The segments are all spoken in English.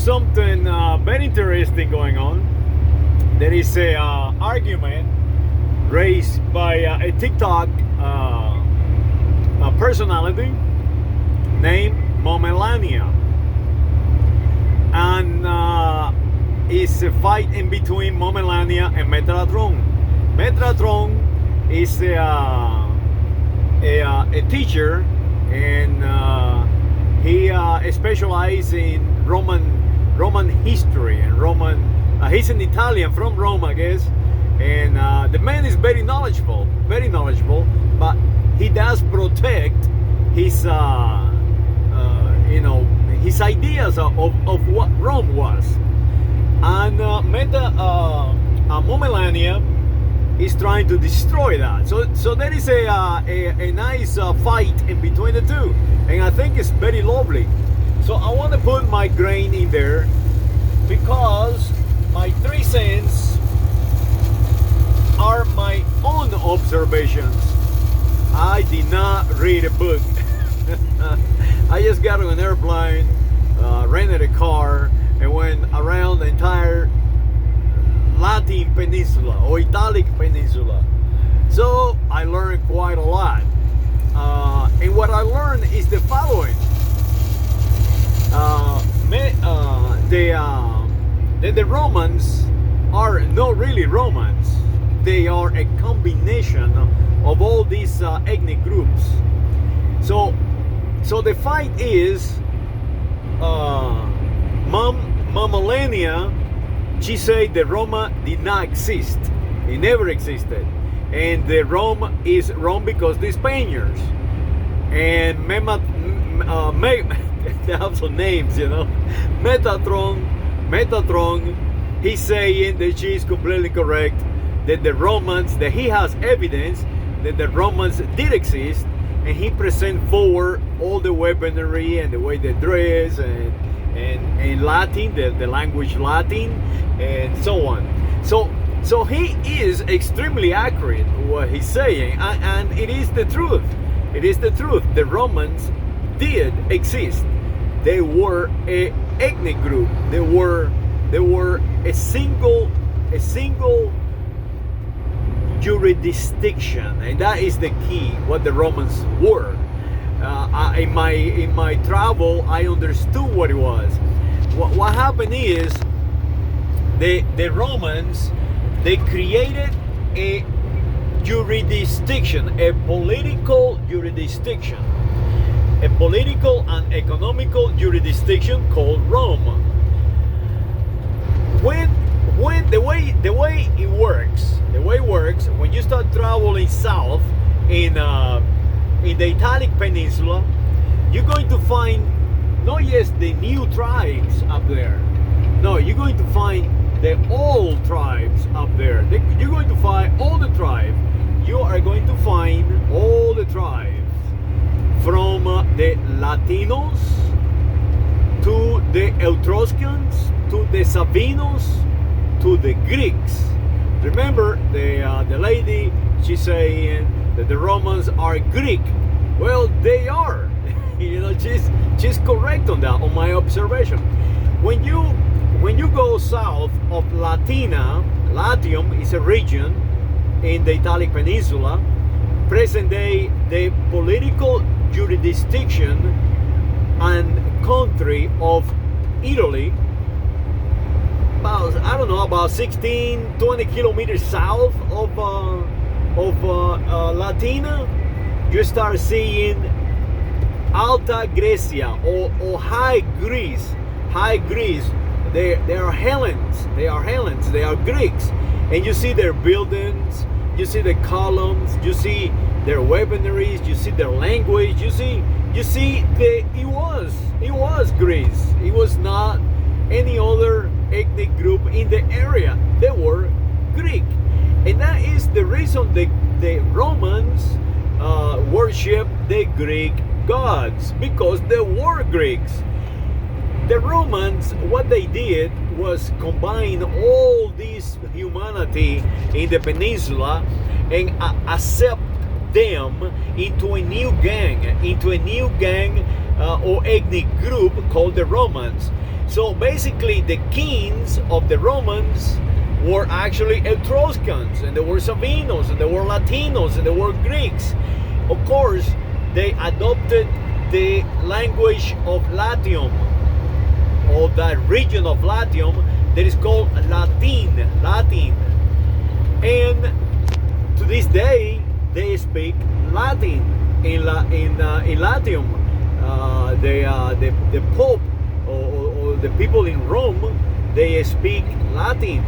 something very interesting going on. There is a argument raised by a ticktok personality named Momllennial, and it's a fight in between Momllennial and Metatron. Metatron is a teacher, and he specializes in Roman history and Roman. He's an Italian from Rome, I guess, and the man is very knowledgeable, but he does protect his, his ideas of what Rome was. And Momllennial is trying to destroy that. So there is a nice fight in between the two, and I think it's very lovely. So I want to put my grain in there because my 3 cents are my own observations. I did not read a book. I just got on an airplane, rented a car, and went around the entire Latin Peninsula or Italic Peninsula. So I learned quite a lot. And what I learned is the following. The Romans are not really Romans. They are a combination of all these ethnic groups. So the fight is Momllennial. She said the Roma did not exist. It never existed. And the Rome is Rome because the Spaniards. And they have some names, you know. Metatron, he's saying that she is completely correct, that the Romans, that he has evidence that the Romans did exist, and he present forward all the weaponry and the way they dress and Latin, the language Latin, and so on. So he is extremely accurate what he's saying, and it is the truth. It is the truth. The Romans did exist. They were a ethnic group. They were a single jurisdiction, and that is the key. What the Romans were. In my travel, I understood what it was. What happened is the Romans, they created a jurisdiction, a political jurisdiction, a political and economical jurisdiction called Rome. When the way it works, when you start traveling south in the Italic Peninsula, you're going to find not just the new tribes up there. No, you're going to find the old tribes up there. You're going to find all the tribes. You are going to find all the tribes, from the Latinos to the Etruscans to the Sabinos to the Greeks. Remember, the lady, she's saying that the Romans are Greek. Well, they are. You know, she's correct on that, on my observation. When you go south of Latium is a region in the Italic Peninsula. Present day, the political jurisdiction and country of Italy, about 16-20 kilometers south of Latina, you start seeing Alta Grecia or High Greece. They are Hellenes. They are Greeks, and you see their buildings, you see the columns, you see their weaponry, you see their language, you see it was Greece. It was not any other ethnic group in the area. They were Greek, and that is the reason the Romans worship the Greek gods, because they were Greeks. The Romans, what they did was combine all this humanity in the peninsula and accept them into a new gang or ethnic group called the Romans. So basically, the kings of the Romans were actually Etruscans, and there were Sabinos, and there were Latinos, and there were Greeks. Of course, they adopted the language of Latium, or that region of Latium that is called Latin. And to this day, they speak Latin in Latium. The Pope or the people in Rome, they speak Latin.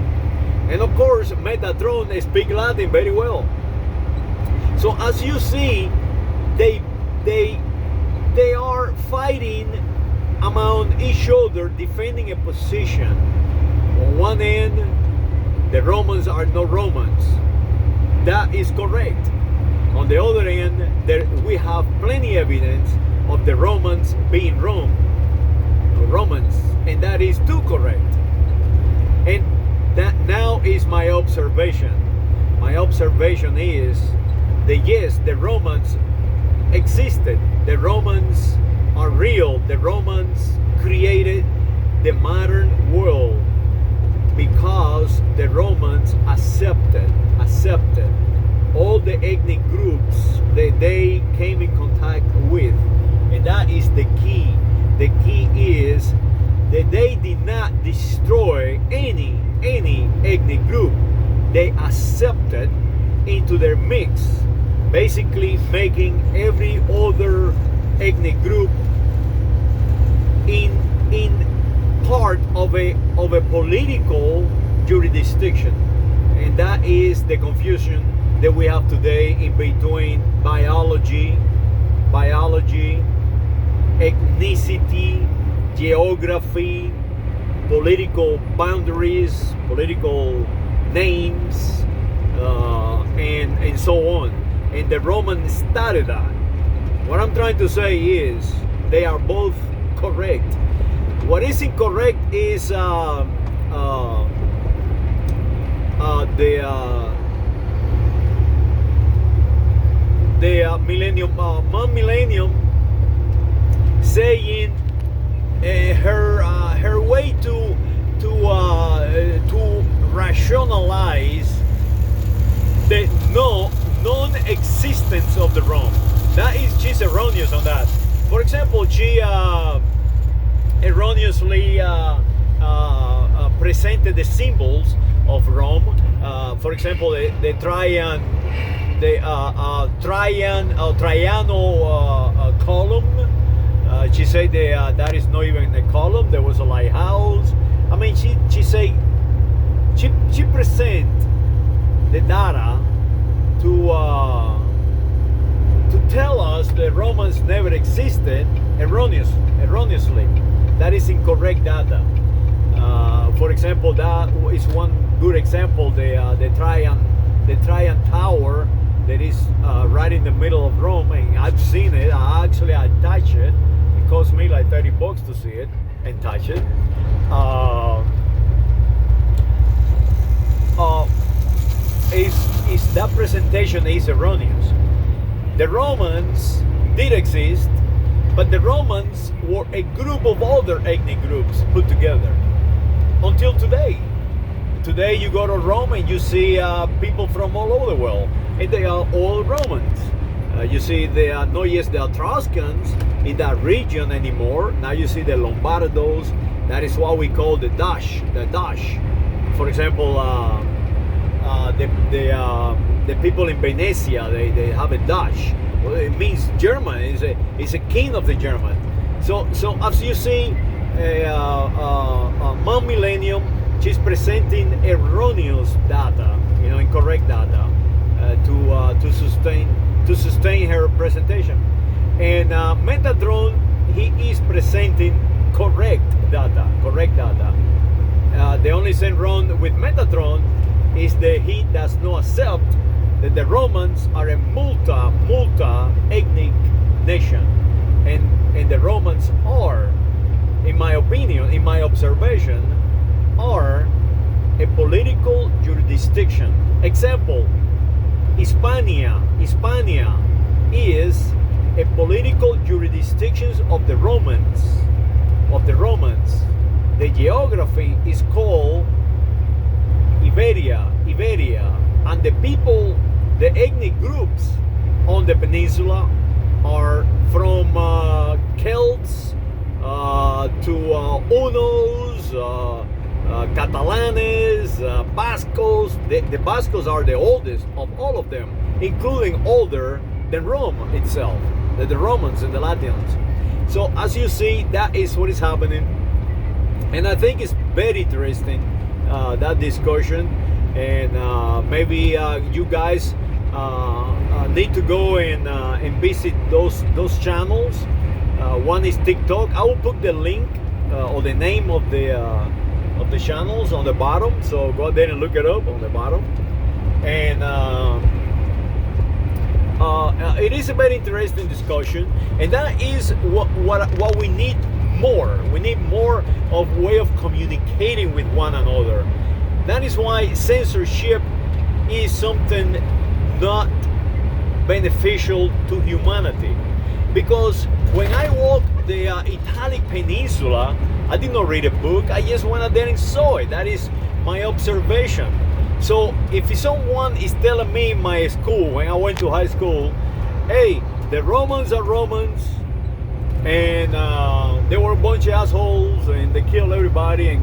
And of course, Metatron speak Latin very well. So as you see, they are fighting among each other, defending a position. On one end, the Romans are not Romans. That is correct. On the other end, we have plenty evidence of the Romans being Romans, and that is too correct. And that now is my observation. My observation is that yes, the Romans existed. The Romans are real. The Romans created the modern world because the Romans accepted all the ethnic groups that they came in contact with. And that is the key. The key is that they did not destroy any ethnic group. They accepted into their mix, basically making every other ethnic group in part of a political jurisdiction. And that is the confusion that we have today in between biology, ethnicity, geography, political boundaries, political names, and so on. And the Romans started that. What I'm trying to say is they are both correct. What is incorrect is the Momllennial saying her way to rationalize the non-existence of the Rome. She's erroneous on that. For example, she erroneously presented the symbols of Rome. For example, the Triano column. She said that is not even a column. There was a lighthouse. I mean, she present the data to tell us the Romans never existed erroneously. That is incorrect data. For example, that is one good example. The Trian Tower that is right in the middle of Rome, and I've seen it. I touched it. It cost me like $30 to see it and touch it. Is that presentation is erroneous. The Romans did exist, but the Romans were a group of other ethnic groups put together until today. Today you go to Rome and you see people from all over the world, and they are all Romans. You see they are not just the Etruscans in that region anymore. Now you see the Lombardos. That is what we call the Dash. For example, the people in Venetia, they have a Dash. Well, it means German. It's a king of the German. So as you see, Momllennial, she's presenting erroneous data, incorrect data, to sustain her presentation. And Metatron, he is presenting correct data. The only thing wrong with Metatron is that he does not accept that the Romans are a multi-ethnic nation, and the Romans are, in my opinion, in my observation, are a political jurisdiction. Example, Hispania is a political jurisdiction of the Romans. the geography is called Iberia, and the people, the ethnic groups on the peninsula are from Celts to Unos, Catalanes, Bascos. The Bascos are the oldest of all of them, including older than Rome itself, the Romans and the Latins. So as you see, that is what is happening, and I think it's very interesting, that discussion, and maybe you guys need to go and visit those channels. One is TikTok. I will put the link or the name of the channels on the bottom, so go there and look it up on the bottom. And it is a very interesting discussion, and that is what we need more. We need more of way of communicating with one another. That is why censorship is something not beneficial to humanity. Because when I walked the Italic Peninsula, I did not read a book. I just went out there and saw it. That is my observation. So if someone is telling me in my school, when I went to high school, hey, the Romans are Romans, and they were a bunch of assholes, and they killed everybody and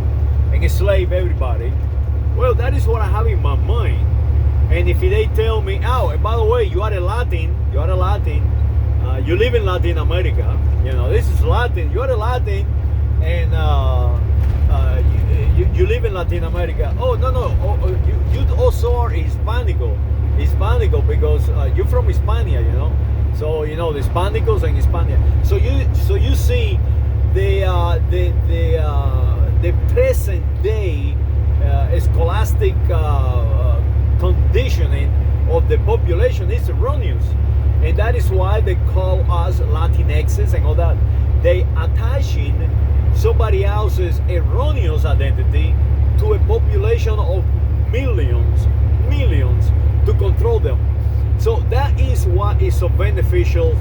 enslaved everybody. Well, that is what I have in my mind. And if they tell me, oh, and by the way, you are a Latin, you live in Latin America, this is Latin, you are a Latin, and you live in Latin America. Oh, no, you also are Hispanico, because you're from Hispania, So, the Hispanicos and Hispania. So you see the present day scholastic conditioning of the population is erroneous, and that is why they call us Latinxes and all that. They attaching somebody else's erroneous identity to a population of millions to control them. So that is what is so beneficial,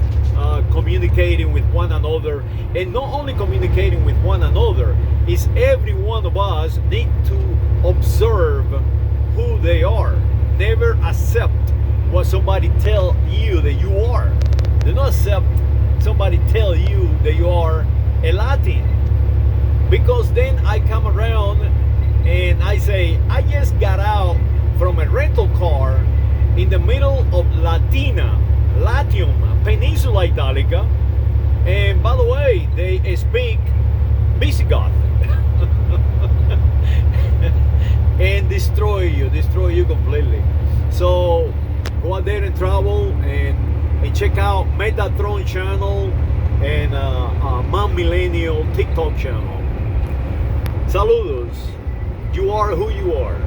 communicating with one another, and not only communicating with one another, is every one of us need to observe who they are. Never accept what somebody tell you that you are. Do not accept somebody tell you that you are a Latin, because then I come around and I say, I just got out from a rental car in the middle of Latium, Peninsula Italica, and by the way, they speak Visigoth. And destroy you completely. So go out there and travel and check out Metatron channel and Momllennial TikTok channel. Saludos. You are who you are.